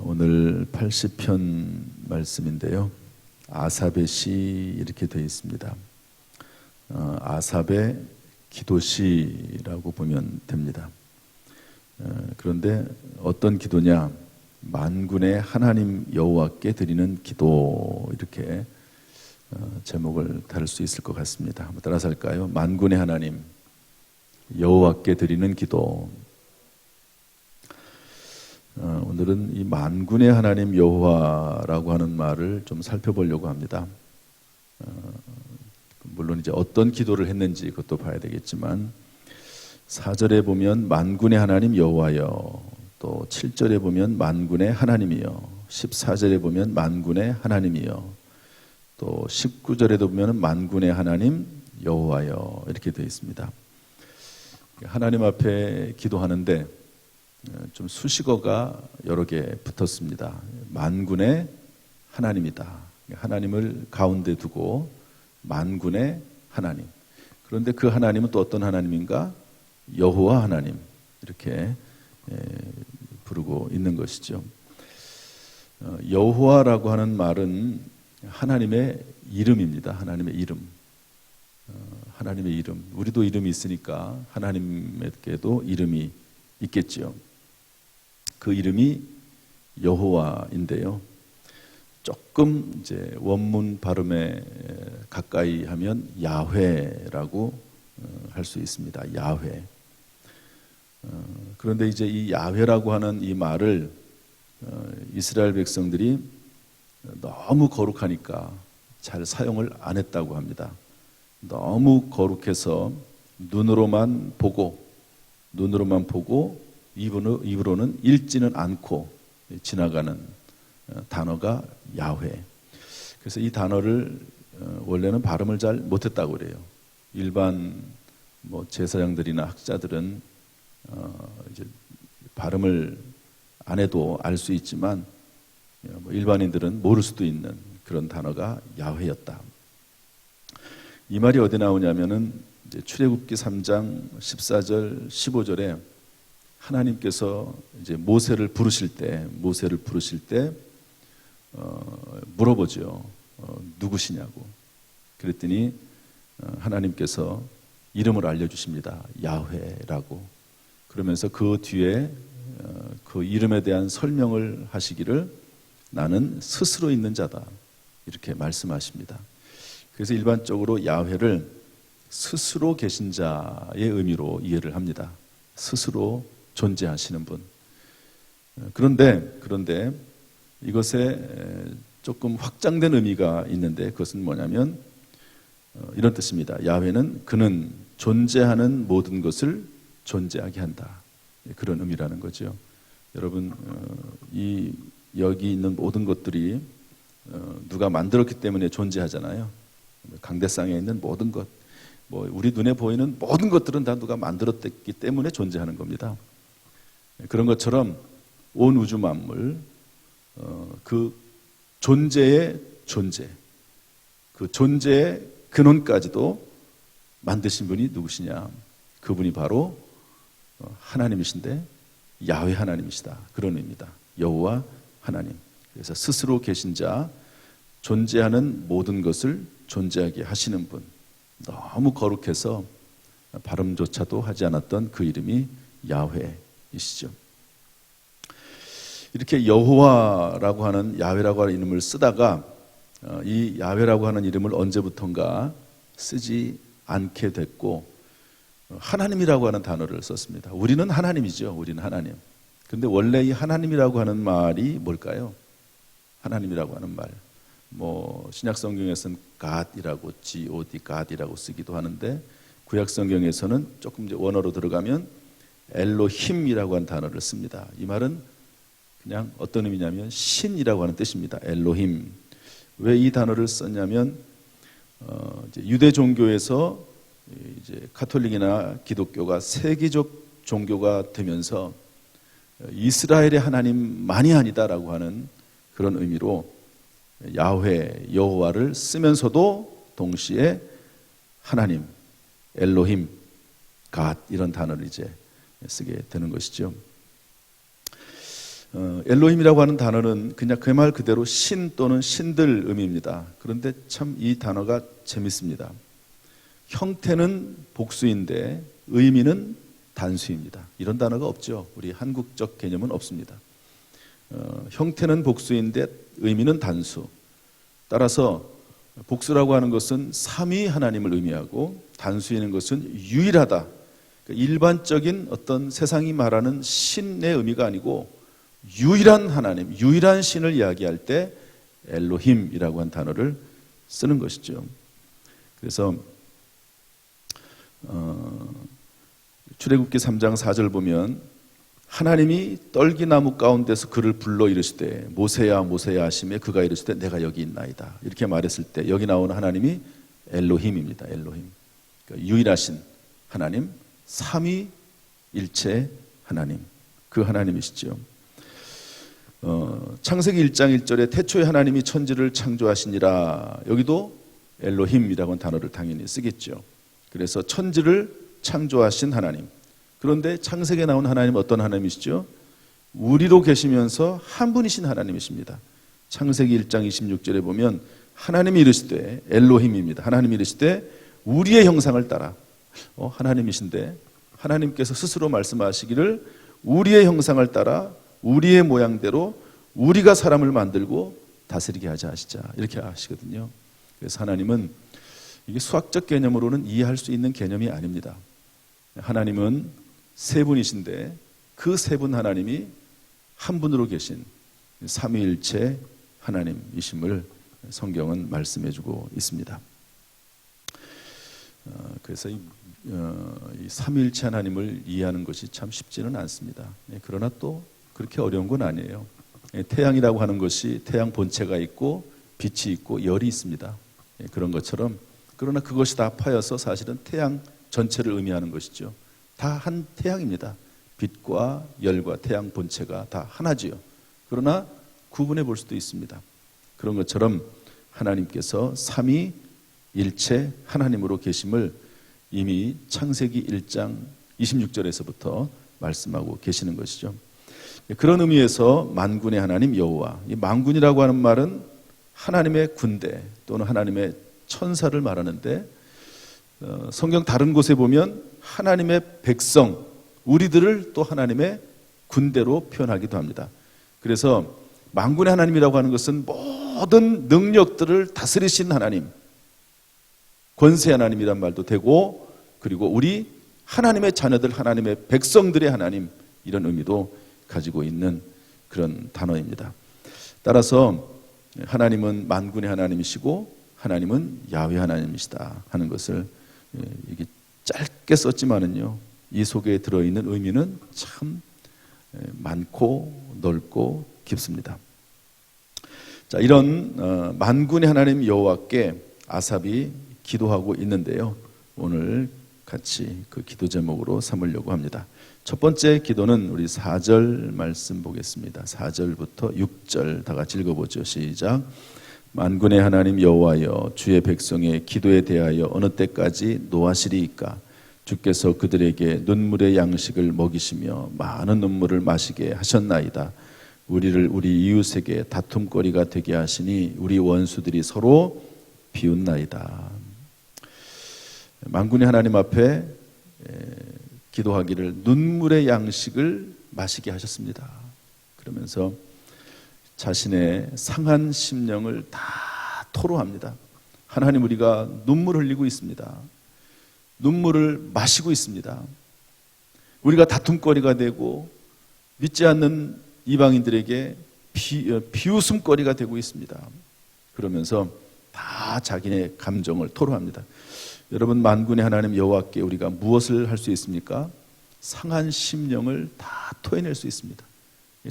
오늘 80편 말씀인데요. 아삽의 시 이렇게 되어 있습니다. 아삽의 기도시라고 보면 됩니다. 그런데 어떤 기도냐? 만군의 하나님 여호와께 드리는 기도, 이렇게 제목을 다룰 수 있을 것 같습니다. 한번 따라서 할까요? 만군의 하나님 여호와께 드리는 기도. 오늘은 이 만군의 하나님 여호와라고 하는 말을 좀 살펴보려고 합니다. 물론 이제 어떤 기도를 했는지 그것도 봐야 되겠지만, 4절에 보면 만군의 하나님 여호와여, 또 7절에 보면 만군의 하나님이여, 14절에 보면 만군의 하나님이여, 또 19절에도 보면 만군의 하나님 여호와여, 이렇게 되어 있습니다. 하나님 앞에 기도하는데 좀 수식어가 여러 개 붙었습니다. 만군의 하나님이다. 하나님을 가운데 두고 만군의 하나님. 그런데 그 하나님은 또 어떤 하나님인가? 여호와 하나님, 이렇게 부르고 있는 것이죠. 여호와라고 하는 말은 하나님의 이름입니다. 하나님의 이름. 하나님의 이름. 우리도 이름이 있으니까 하나님에게도 이름이 있겠지요. 그 이름이 여호와인데요. 조금 이제 원문 발음에 가까이 하면 야훼라고 할 수 있습니다. 야훼. 그런데 이제 이 야훼라고 하는 이 말을 이스라엘 백성들이 너무 거룩하니까 잘 사용을 안 했다고 합니다. 너무 거룩해서 눈으로만 보고 입으로는 읽지는 않고 지나가는 단어가 야훼. 그래서 이 단어를 원래는 발음을 잘 못했다고 그래요. 일반 제사장들이나 학자들은 이제 발음을 안 해도 알 수 있지만, 일반인들은 모를 수도 있는 그런 단어가 야훼였다. 이 말이 어디 나오냐면은 이제 출애굽기 3장 14절 15절에 하나님께서 이제 모세를 부르실 때 물어보죠. 누구시냐고. 그랬더니 하나님께서 이름을 알려주십니다. 야훼라고. 그러면서 그 뒤에 그 이름에 대한 설명을 하시기를 나는 스스로 있는 자다, 이렇게 말씀하십니다. 그래서 일반적으로 야훼를 스스로 계신 자의 의미로 이해를 합니다. 스스로 존재하시는 분. 그런데 이것에 조금 확장된 의미가 있는데, 그것은 뭐냐면 이런 뜻입니다. 야훼는 그는 존재하는 모든 것을 존재하게 한다. 그런 의미라는 거죠. 여러분, 여기 있는 모든 것들이 누가 만들었기 때문에 존재하잖아요. 강대상에 있는 모든 것, 우리 눈에 보이는 모든 것들은 다 누가 만들었기 때문에 존재하는 겁니다. 그런 것처럼 온 우주 만물, 그 존재의 존재, 그 존재의 근원까지도 만드신 분이 누구시냐? 그분이 바로 하나님이신데, 야훼 하나님이시다, 그런 의미입니다. 여호와 하나님. 그래서 스스로 계신 자, 존재하는 모든 것을 존재하게 하시는 분. 너무 거룩해서 발음조차도 하지 않았던 그 이름이 야훼이시죠. 이렇게 여호와라고 하는, 야훼라고 하는 이름을 쓰다가 이 야훼라고 하는 이름을 언제부턴가 쓰지 않게 됐고, 하나님이라고 하는 단어를 썼습니다. 우리는 하나님이죠. 우리는 하나님. 그런데 원래 이 하나님이라고 하는 말이 뭘까요? 하나님이라고 하는 말. 신약 성경에서는 God이라고, G-O-D, God이라고 쓰기도 하는데, 구약 성경에서는 조금 이제 원어로 들어가면 엘로힘이라고 하는 단어를 씁니다. 이 말은 그냥 어떤 의미냐면 신이라고 하는 뜻입니다. 엘로힘. 왜 이 단어를 썼냐면, 이제 유대 종교에서 이제 가톨릭이나 기독교가 세계적 종교가 되면서 이스라엘의 하나님만이 아니다라고 하는 그런 의미로 야훼, 여호와를 쓰면서도 동시에 하나님, 엘로힘, 갓, 이런 단어를 이제 쓰게 되는 것이죠. 엘로힘이라고 하는 단어는 그냥 그 말 그대로 신 또는 신들 의미입니다. 그런데 참 이 단어가 재밌습니다. 형태는 복수인데 의미는 단수입니다. 이런 단어가 없죠. 우리 한국적 개념은 없습니다. 형태는 복수인데 의미는 단수. 따라서 복수라고 하는 것은 삼위 하나님을 의미하고 단수인 것은 유일하다. 그러니까 일반적인 어떤 세상이 말하는 신의 의미가 아니고 유일한 하나님, 유일한 신을 이야기할 때 엘로힘이라고 한 단어를 쓰는 것이죠. 그래서 출애굽기 3장 4절 보면 하나님이 떨기나무 가운데서 그를 불러 이르시되 모세야 모세야 하시매 그가 이르시되 내가 여기 있나이다. 이렇게 말했을 때 여기 나오는 하나님이 엘로힘입니다. 엘로힘. 그러니까 유일하신 하나님, 삼위일체 하나님, 그 하나님이시죠. 창세기 1장 1절에 태초에 하나님이 천지를 창조하시니라. 여기도 엘로힘이라고 하는 단어를 당연히 쓰겠죠. 그래서 천지를 창조하신 하나님. 그런데 창세기에 나온 하나님은 어떤 하나님이시죠? 우리로 계시면서 한 분이신 하나님이십니다. 창세기 1장 26절에 보면 하나님이 이르시되 엘로힘입니다. 하나님이 이르시되 우리의 형상을 따라. 하나님이신데 하나님께서 스스로 말씀하시기를 우리의 형상을 따라 우리의 모양대로 우리가 사람을 만들고 다스리게 하자 하시자 이렇게 하시거든요. 그래서 하나님은 이게 수학적 개념으로는 이해할 수 있는 개념이 아닙니다. 하나님은 세 분이신데 그 세 분 하나님이 한 분으로 계신 삼위일체 하나님이심을 성경은 말씀해주고 있습니다. 그래서 이 삼위일체 하나님을 이해하는 것이 참 쉽지는 않습니다. 그러나 또 그렇게 어려운 건 아니에요. 태양이라고 하는 것이 태양 본체가 있고 빛이 있고 열이 있습니다. 그런 것처럼 그러나 그것이 다 파여서 사실은 태양 전체를 의미하는 것이죠. 다 한 태양입니다. 빛과 열과 태양 본체가 다 하나지요. 그러나 구분해 볼 수도 있습니다. 그런 것처럼 하나님께서 삼위일체 하나님으로 계심을 이미 창세기 1장 26절에서부터 말씀하고 계시는 것이죠. 그런 의미에서 만군의 하나님 여호와, 이 만군이라고 하는 말은 하나님의 군대 또는 하나님의 천사를 말하는데 성경 다른 곳에 보면 하나님의 백성, 우리들을 또 하나님의 군대로 표현하기도 합니다. 그래서 만군의 하나님이라고 하는 것은 모든 능력들을 다스리신 하나님, 권세 하나님이란 말도 되고 그리고 우리 하나님의 자녀들, 하나님의 백성들의 하나님 이런 의미도 가지고 있는 그런 단어입니다. 따라서 하나님은 만군의 하나님이시고 하나님은 야훼 하나님이시다 하는 것을 이게 짧게 썼지만은요 이 속에 들어있는 의미는 참 많고 넓고 깊습니다. 자, 이런 만군의 하나님 여호와께 아삽이 기도하고 있는데요. 오늘 같이 그 기도 제목으로 삼으려고 합니다. 첫 번째 기도는 우리 4절 말씀 보겠습니다. 4절부터 6절 다 같이 읽어보죠. 시작. 만군의 하나님 여호와여, 주의 백성의 기도에 대하여 어느 때까지 노하시리이까? 주께서 그들에게 눈물의 양식을 먹이시며 많은 눈물을 마시게 하셨나이다. 우리를 우리 이웃에게 다툼거리가 되게 하시니 우리 원수들이 서로 비웃나이다. 만군의 하나님 앞에 기도하기를 눈물의 양식을 마시게 하셨습니다. 그러면서 자신의 상한 심령을 다 토로합니다. 하나님, 우리가 눈물 흘리고 있습니다. 눈물을 마시고 있습니다. 우리가 다툼거리가 되고 믿지 않는 이방인들에게 비웃음거리가 되고 있습니다. 그러면서 다 자기의 감정을 토로합니다. 여러분, 만군의 하나님 여호와께 우리가 무엇을 할 수 있습니까? 상한 심령을 다 토해낼 수 있습니다.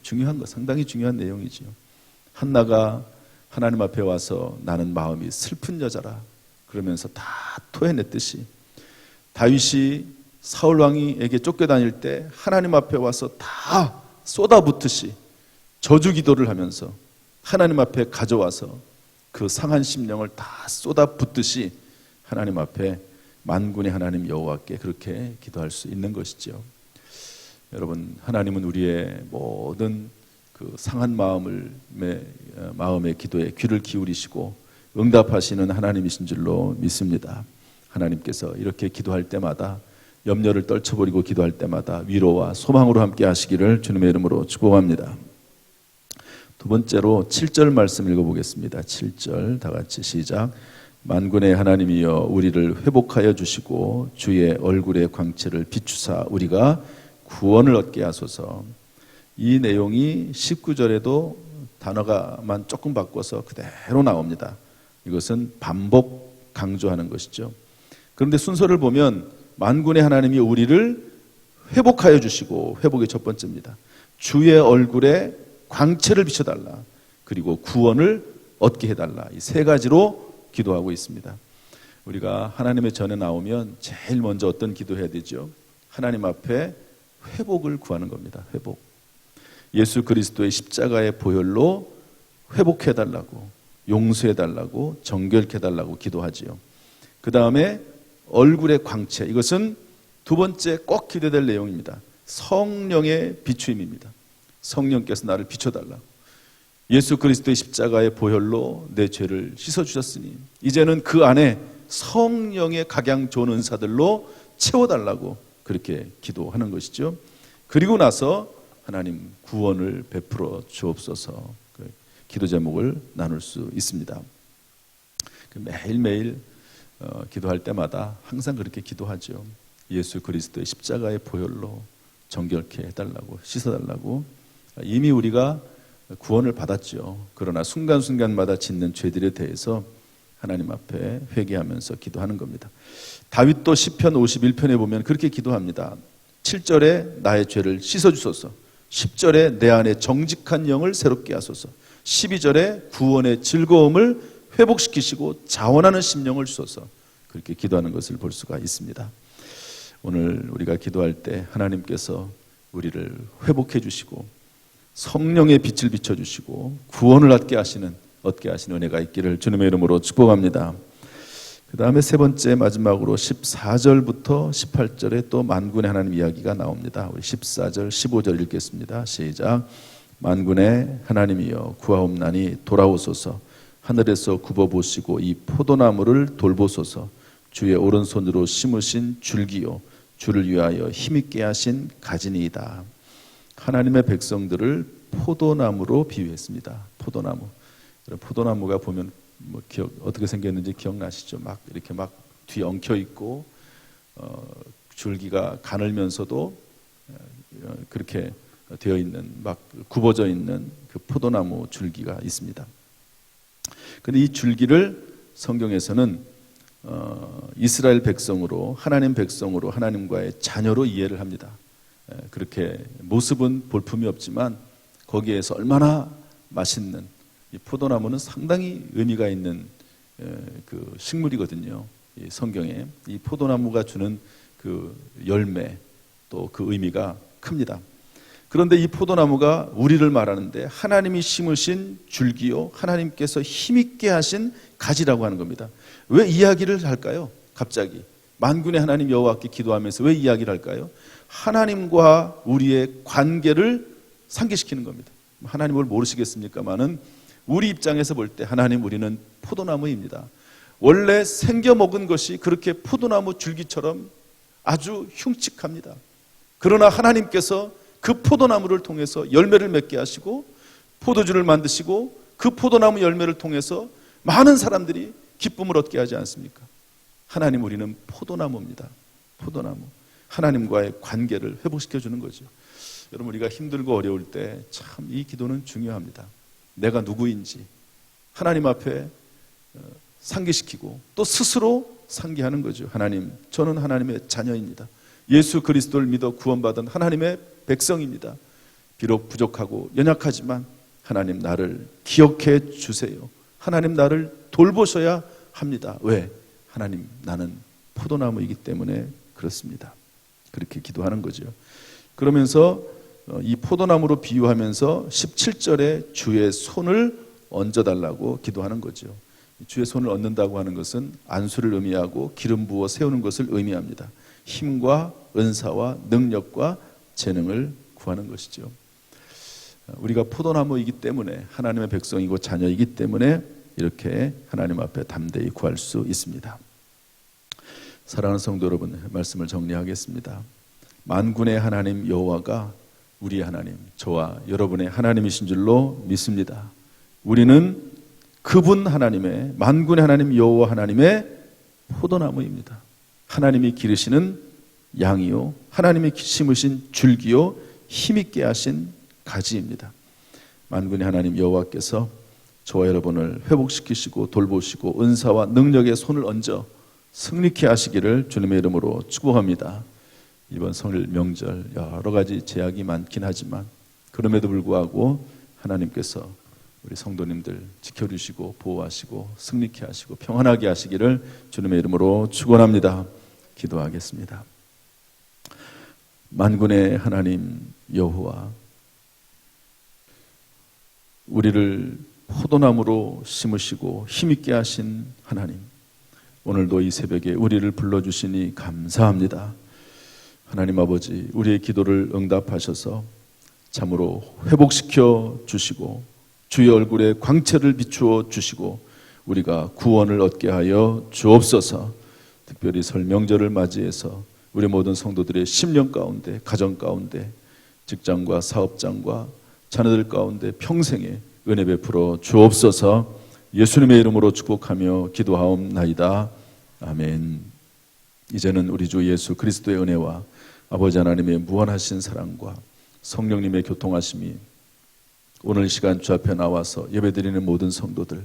중요한 거, 상당히 중요한 내용이지요. 한나가 하나님 앞에 와서 나는 마음이 슬픈 여자라 그러면서 다 토해냈듯이 다윗이 사울 왕에게 쫓겨다닐 때 하나님 앞에 와서 다 쏟아붓듯이 저주 기도를 하면서 하나님 앞에 가져와서 그 상한 심령을 다 쏟아붓듯이 하나님 앞에 만군의 하나님 여호와께 그렇게 기도할 수 있는 것이죠. 여러분, 하나님은 우리의 모든 그 상한 마음의 기도에 귀를 기울이시고 응답하시는 하나님이신 줄로 믿습니다. 하나님께서 이렇게 기도할 때마다, 염려를 떨쳐버리고 기도할 때마다 위로와 소망으로 함께 하시기를 주님의 이름으로 축복합니다. 두 번째로 7절 말씀 읽어보겠습니다. 7절 다 같이 시작. 만군의 하나님이여 우리를 회복하여 주시고 주의 얼굴의 광채를 비추사 우리가 구원을 얻게 하소서. 이 내용이 19절에도 단어가만 조금 바꿔서 그대로 나옵니다. 이것은 반복 강조하는 것이죠. 그런데 순서를 보면 만군의 하나님이 우리를 회복하여 주시고, 회복의 첫 번째입니다. 주의 얼굴에 광채를 비춰달라. 그리고 구원을 얻게 해달라. 이 세 가지로 기도하고 있습니다. 우리가 하나님의 전에 나오면 제일 먼저 어떤 기도해야 되죠? 하나님 앞에 회복을 구하는 겁니다. 회복. 예수 그리스도의 십자가의 보혈로 회복해달라고, 용서해달라고, 정결해달라고 기도하지요. 그 다음에 얼굴의 광채, 이것은 두 번째 꼭 기도될 내용입니다. 성령의 비추임입니다. 성령께서 나를 비춰달라고. 예수 그리스도의 십자가의 보혈로 내 죄를 씻어주셨으니 이제는 그 안에 성령의 각양 좋은 은사들로 채워달라고 그렇게 기도하는 것이죠. 그리고 나서 하나님 구원을 베풀어 주옵소서, 그 기도 제목을 나눌 수 있습니다. 매일매일 기도할 때마다 항상 그렇게 기도하죠. 예수 그리스도의 십자가의 보혈로 정결케 해달라고, 씻어달라고. 이미 우리가 구원을 받았죠. 그러나 순간순간마다 짓는 죄들에 대해서 하나님 앞에 회개하면서 기도하는 겁니다. 다윗도 시편 51편에 보면 그렇게 기도합니다. 7절에 나의 죄를 씻어주소서, 10절에 내 안에 정직한 영을 새롭게 하소서, 12절에 구원의 즐거움을 회복시키시고 자원하는 심령을 주소서, 그렇게 기도하는 것을 볼 수가 있습니다. 오늘 우리가 기도할 때 하나님께서 우리를 회복해 주시고 성령의 빛을 비춰주시고 구원을 얻게 하시는 은혜가 있기를 주님의 이름으로 축복합니다. 그 다음에 세 번째 마지막으로 14절부터 18절에 또 만군의 하나님 이야기가 나옵니다. 우리 14절 15절 읽겠습니다. 시작. 만군의 하나님이여 구하옵나니 돌아오소서. 하늘에서 굽어보시고 이 포도나무를 돌보소서. 주의 오른손으로 심으신 줄기요 주를 위하여 힘있게 하신 가지니이다. 하나님의 백성들을 포도나무로 비유했습니다. 포도나무가 보면 어떻게 생겼는지 기억나시죠? 막 이렇게 막 뒤 엉켜 있고 줄기가 가늘면서도 그렇게 되어 있는, 막 굽어져 있는 그 포도나무 줄기가 있습니다. 그런데 이 줄기를 성경에서는 이스라엘 백성으로, 하나님 백성으로, 하나님과의 자녀로 이해를 합니다. 그렇게 모습은 볼품이 없지만 거기에서 얼마나 맛있는, 이 포도나무는 상당히 의미가 있는 그 식물이거든요. 이 성경에 이 포도나무가 주는 그 열매, 또 그 의미가 큽니다. 그런데 이 포도나무가 우리를 말하는데 하나님이 심으신 줄기요 하나님께서 힘있게 하신 가지라고 하는 겁니다. 왜 이야기를 할까요? 갑자기 만군의 하나님 여호와께 기도하면서 왜 이야기를 할까요? 하나님과 우리의 관계를 상기시키는 겁니다. 하나님을 모르시겠습니까마는 우리 입장에서 볼 때 하나님, 우리는 포도나무입니다. 원래 생겨 먹은 것이 그렇게 포도나무 줄기처럼 아주 흉측합니다. 그러나 하나님께서 그 포도나무를 통해서 열매를 맺게 하시고 포도주를 만드시고 그 포도나무 열매를 통해서 많은 사람들이 기쁨을 얻게 하지 않습니까? 하나님, 우리는 포도나무입니다. 포도나무. 하나님과의 관계를 회복시켜 주는 거죠. 여러분, 우리가 힘들고 어려울 때 참 이 기도는 중요합니다. 내가 누구인지 하나님 앞에 상기시키고 또 스스로 상기하는 거죠. 하나님, 저는 하나님의 자녀입니다. 예수 그리스도를 믿어 구원받은 하나님의 백성입니다. 비록 부족하고 연약하지만 하나님, 나를 기억해 주세요. 하나님, 나를 돌보셔야 합니다. 왜? 하나님, 나는 포도나무이기 때문에 그렇습니다. 그렇게 기도하는 거죠. 그러면서 이 포도나무로 비유하면서 17절에 주의 손을 얹어달라고 기도하는 거죠. 주의 손을 얹는다고 하는 것은 안수를 의미하고 기름 부어 세우는 것을 의미합니다. 힘과 은사와 능력과 재능을 구하는 것이죠. 우리가 포도나무이기 때문에 하나님의 백성이고 자녀이기 때문에 이렇게 하나님 앞에 담대히 구할 수 있습니다. 사랑하는 성도 여러분, 말씀을 정리하겠습니다. 만군의 하나님 여호와가 우리의 하나님, 저와 여러분의 하나님이신 줄로 믿습니다. 우리는 그분 하나님의, 만군의 하나님 여호와 하나님의 포도나무입니다. 하나님이 기르시는 양이요, 하나님이 심으신 줄기요, 힘있게 하신 가지입니다. 만군의 하나님 여호와께서 저와 여러분을 회복시키시고 돌보시고 은사와 능력의 손을 얹어 승리케 하시기를 주님의 이름으로 축복합니다. 이번 성일 명절 여러 가지 제약이 많긴 하지만 그럼에도 불구하고 하나님께서 우리 성도님들 지켜주시고 보호하시고 승리케 하시고 평안하게 하시기를 주님의 이름으로 축원합니다. 기도하겠습니다. 만군의 하나님 여호와, 우리를 포도나무로 심으시고 힘있게 하신 하나님, 오늘도 이 새벽에 우리를 불러주시니 감사합니다. 하나님 아버지, 우리의 기도를 응답하셔서 참으로 회복시켜 주시고 주의 얼굴에 광채를 비추어 주시고 우리가 구원을 얻게 하여 주옵소서. 특별히 설 명절을 맞이해서 우리 모든 성도들의 심령 가운데, 가정 가운데, 직장과 사업장과 자녀들 가운데 평생에 은혜 베풀어 주옵소서. 예수님의 이름으로 축복하며 기도하옵나이다. 아멘. 이제는 우리 주 예수 그리스도의 은혜와 아버지 하나님의 무한하신 사랑과 성령님의 교통하심이 오늘 이 시간 주 앞에 나와서 예배드리는 모든 성도들,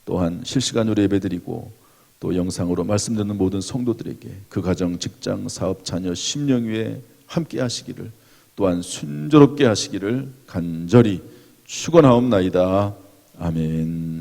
또한 실시간으로 예배드리고 또 영상으로 말씀 듣는 모든 성도들에게 그 가정, 직장, 사업, 자녀, 심령 위에 함께 하시기를, 또한 순조롭게 하시기를 간절히 축원하옵나이다. 아멘.